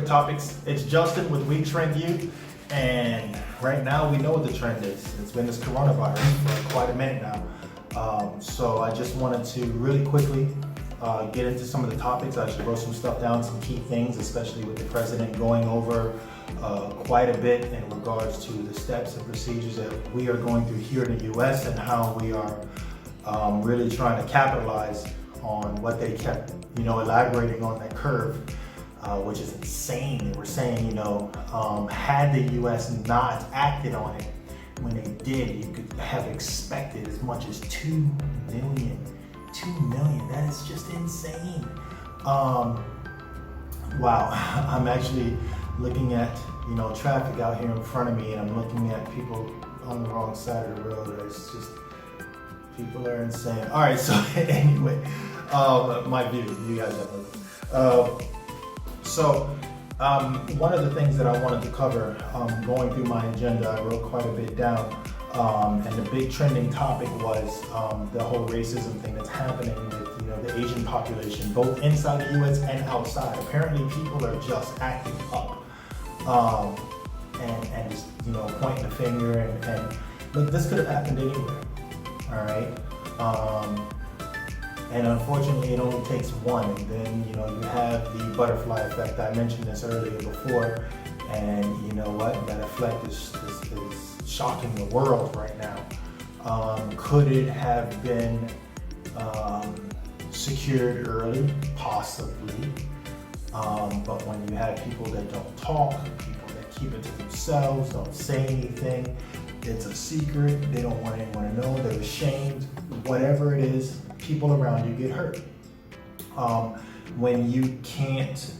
quick topics. It's Justin with wetrendu, and right now we know what the trend is. It's been this coronavirus for quite a minute now. So I just wanted to really quickly get into some of the topics. I actually wrote some stuff down, some key things, especially with the president going over quite a bit in regards to the steps and procedures that we are going through here in the US and how we are really trying to capitalize on what they kept, elaborating on that curve, which is insane. They were saying, had the US not acted on it when they did, you could have expected as much as 2 million. 2 million, that is just insane. Wow, I'm actually looking at, traffic out here in front of me, and I'm looking at people on the wrong side of the road. It's just, people are insane. All right, so anyway, my view, you guys have one of the things that I wanted to cover, going through my agenda, I wrote quite a bit down, and the big trending topic was the whole racism thing that's happening with the Asian population, both inside the U.S. and outside. Apparently, people are just acting up, and just pointing the finger and look, this could have happened anywhere. All right. And unfortunately, it only takes one, and then you have the butterfly effect. I mentioned this earlier before, and you know what? That effect is shocking the world right now. Could it have been secured early? Possibly. But when you have people that don't talk, people that keep it to themselves, don't say anything, it's a secret, they don't want anyone to know, they're ashamed, whatever it is, people around you get hurt. When you can't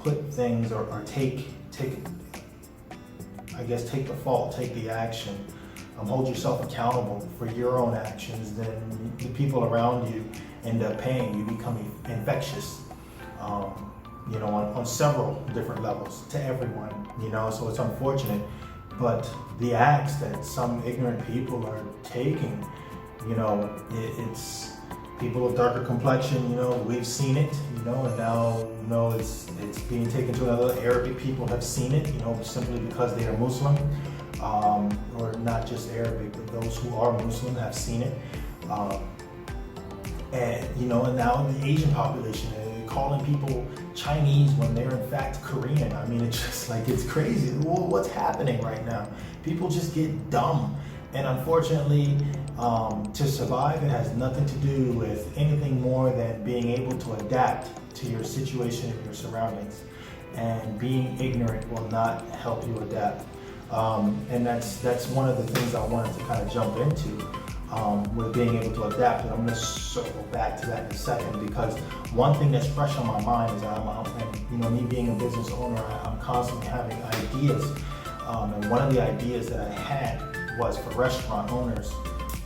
put things or take the fault, take the action, hold yourself accountable for your own actions, then the people around you end up paying. You become infectious, on several different levels to everyone, so it's unfortunate. But the acts that some ignorant people are taking, it's people of darker complexion, we've seen it, and now, it's being taken to another. Arabic people have seen it, simply because they are Muslim, or not just Arabic, but those who are Muslim have seen it. And now the Asian population, calling people Chinese when they're in fact Korean. I mean, it's just like, it's crazy. What's happening right now? People just get dumb. And unfortunately, to survive, it has nothing to do with anything more than being able to adapt to your situation and your surroundings. And being ignorant will not help you adapt. And that's one of the things I wanted to kind of jump into, with being able to adapt. And I'm going to circle back to that in a second, because one thing that's fresh on my mind is me being a business owner, I'm constantly having ideas. And one of the ideas that I had was for restaurant owners,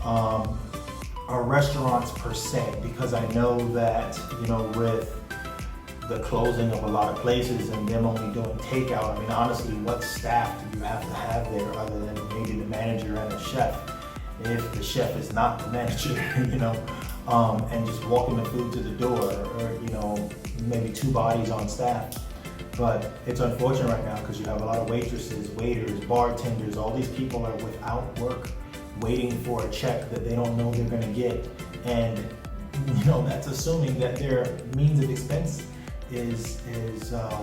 or restaurants per se, because I know that, with the closing of a lot of places and them only doing takeout, I mean, honestly, what staff do you have to have there other than maybe the manager and the chef? If the chef is not the manager, and just walking the food to the door, or maybe 2 bodies on staff. But it's unfortunate right now because you have a lot of waitresses, waiters, bartenders, all these people are without work, waiting for a check that they don't know they're going to get. And, that's assuming that their means of expense is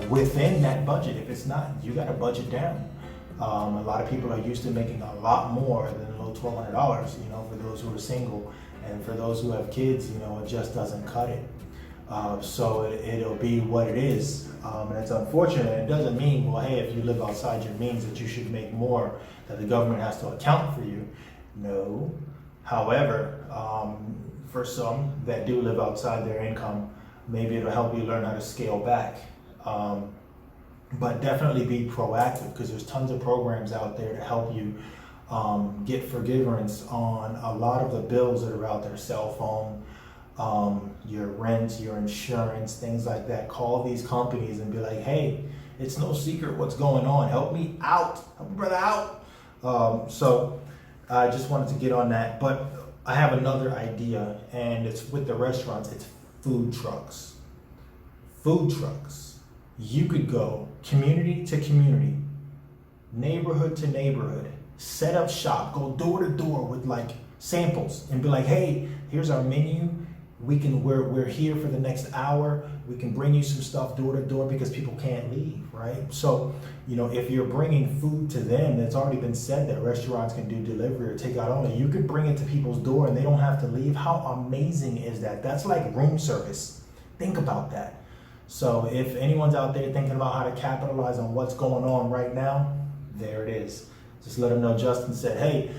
within that budget. If it's not, you got to budget down. A lot of people are used to making a lot more than a little $1,200, for those who are single. And for those who have kids, it just doesn't cut it. So it'll be what it is. And it's unfortunate. It doesn't mean, well, hey, if you live outside your means that you should make more, that the government has to account for you. No. However, for some that do live outside their income, maybe it'll help you learn how to scale back. But definitely be proactive, because there's tons of programs out there to help you get forgiveness on a lot of the bills that are out there, cell phone, your rent, your insurance, things like that. Call these companies and be like, hey, it's no secret what's going on. Help me out, help me brother out. So I just wanted to get on that. But I have another idea, and it's with the restaurants. It's food trucks. Food trucks. you could go community to community, neighborhood to neighborhood, set up shop, go door to door with like samples and be like, hey, here's our menu. We're here for the next hour. We can bring you some stuff door to door because people can't leave, right? So, if you're bringing food to them, it's already been said that restaurants can do delivery or takeout only. You could bring it to people's door and they don't have to leave. How amazing is that? That's like room service. Think about that. So if anyone's out there thinking about how to capitalize on what's going on right now, there it is. Just let them know Justin said, hey,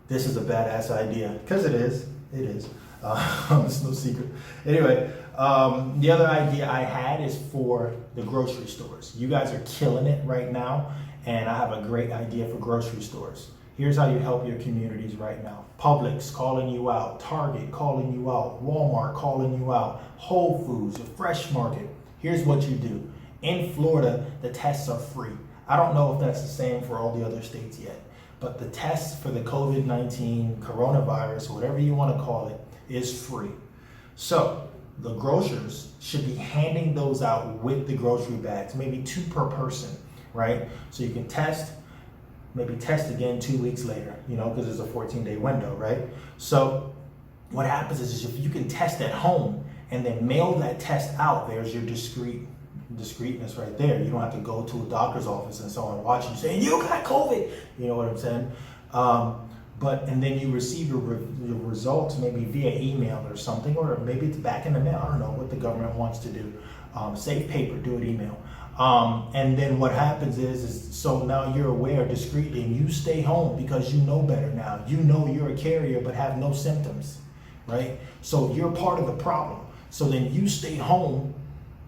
this is a badass idea. Because it is. It is. It's no secret. Anyway, the other idea I had is for the grocery stores. You guys are killing it right now, and I have a great idea for grocery stores. Here's how you help your communities right now. Publix calling you out, Target calling you out, Walmart calling you out, Whole Foods, a Fresh Market. Here's what you do. In Florida, the tests are free. I don't know if that's the same for all the other states yet, but the tests for the COVID-19 coronavirus, whatever you want to call it, is free. So the grocers should be handing those out with the grocery bags, maybe 2 per person, right? So you can test, maybe test again 2 weeks later, because there's a 14-day window, right? So what happens is if you can test at home and then mail that test out, there's your discreetness right there. You don't have to go to a doctor's office and someone watching you saying, you got COVID. You know what I'm saying? And then you receive your results maybe via email or something, or maybe it's back in the mail. I don't know what the government wants to do. Save paper, do it email. And then what happens is so now you're aware discreetly and you stay home because you know better now. You know you're a carrier but have no symptoms, right? So you're part of the problem. So then you stay home,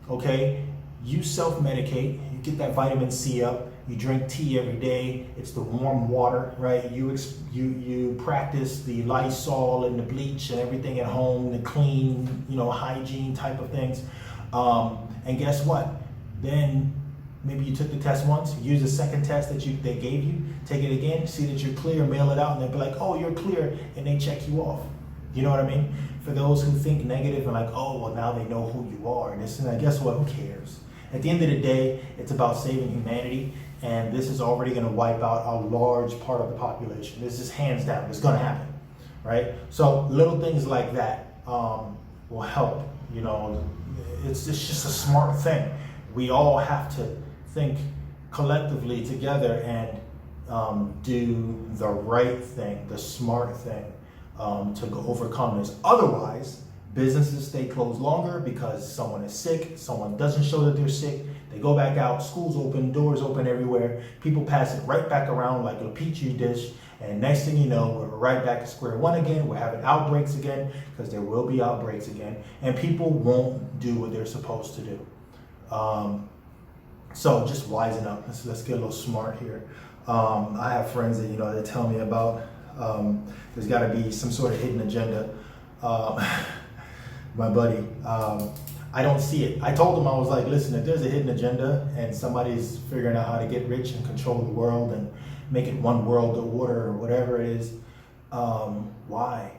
okay? You self-medicate, you get that vitamin C up, you drink tea every day, it's the warm water, right? You practice the Lysol and the bleach and everything at home, the clean, hygiene type of things. And guess what? Then maybe you took the test once, use the second test that they gave you, take it again, see that you're clear, mail it out, and they'll be like, oh, you're clear, and they check you off. You know what I mean? For those who think negative and like, oh, well, now they know who you are, and this and that, guess what? Who cares? At the end of the day, it's about saving humanity, and this is already going to wipe out a large part of the population. This is hands down. It's going to happen, right? So little things like that will help. It's just a smart thing. We all have to think collectively together and do the right thing, the smart thing to overcome this. Otherwise, businesses stay closed longer because someone is sick, someone doesn't show that they're sick, they go back out, schools open, doors open everywhere, people pass it right back around like a petri dish, and next thing you know, we're right back to square one again, we're having outbreaks again, because there will be outbreaks again, and people won't do what they're supposed to do. So just wisen up, let's get a little smart here. I have friends that, they tell me about, there's gotta be some sort of hidden agenda. My buddy, I don't see it. I told him, I was like, listen, if there's a hidden agenda and somebody's figuring out how to get rich and control the world and make it one world order or whatever it is, why?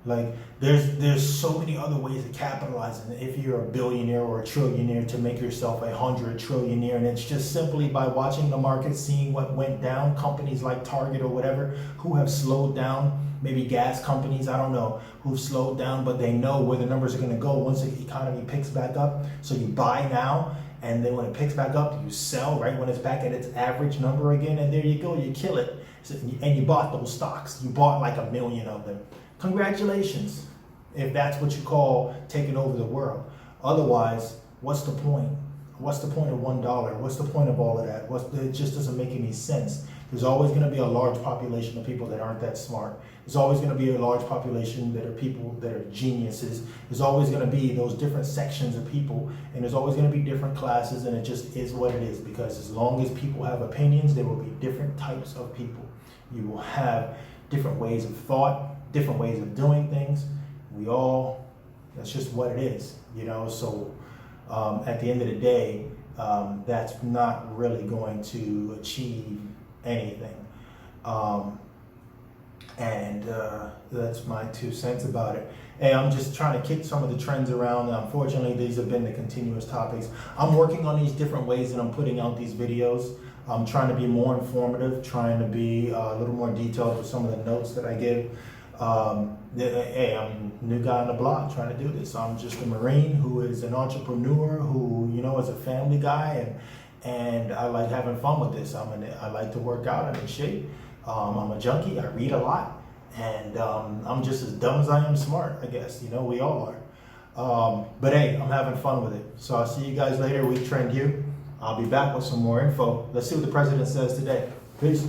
Like, there's so many other ways to capitalize. And if you're a billionaire or a trillionaire, to make yourself 100 trillionaire, and it's just simply by watching the market, seeing what went down. Companies like Target or whatever, who have slowed down, maybe gas companies, I don't know, who've slowed down, but they know where the numbers are going to go once the economy picks back up. So you buy now, and then when it picks back up, you sell right when it's back at its average number again, and there you go, you kill it. And you bought those stocks. You bought like 1 million of them. Congratulations, if that's what you call taking over the world. Otherwise, what's the point? What's the point of $1? What's the point of all of that? It just doesn't make any sense. There's always going to be a large population of people that aren't that smart. There's always going to be a large population that are people that are geniuses. There's always going to be those different sections of people, and there's always going to be different classes, and it just is what it is, because as long as people have opinions, there will be different types of people. You will have different ways of thought, different ways of doing things. That's just what it is, so at the end of the day, that's not really going to achieve anything. And that's my 2 cents about it. Hey, I'm just trying to kick some of the trends around. Unfortunately, these have been the continuous topics. I'm working on these different ways that I'm putting out these videos. I'm trying to be more informative, trying to be a little more detailed with some of the notes that I give. Hey, I'm a new guy on the block trying to do this. I'm just a Marine who is an entrepreneur who, you know, is a family guy, and I like having fun with this. I like to work out. I'm in shape. I'm a junkie. I read a lot, and I'm just as dumb as I am smart, I guess. You know, we all are. But hey, I'm having fun with it. So I'll see you guys later. We trend you. I'll be back with some more info. Let's see what the president says today. Peace.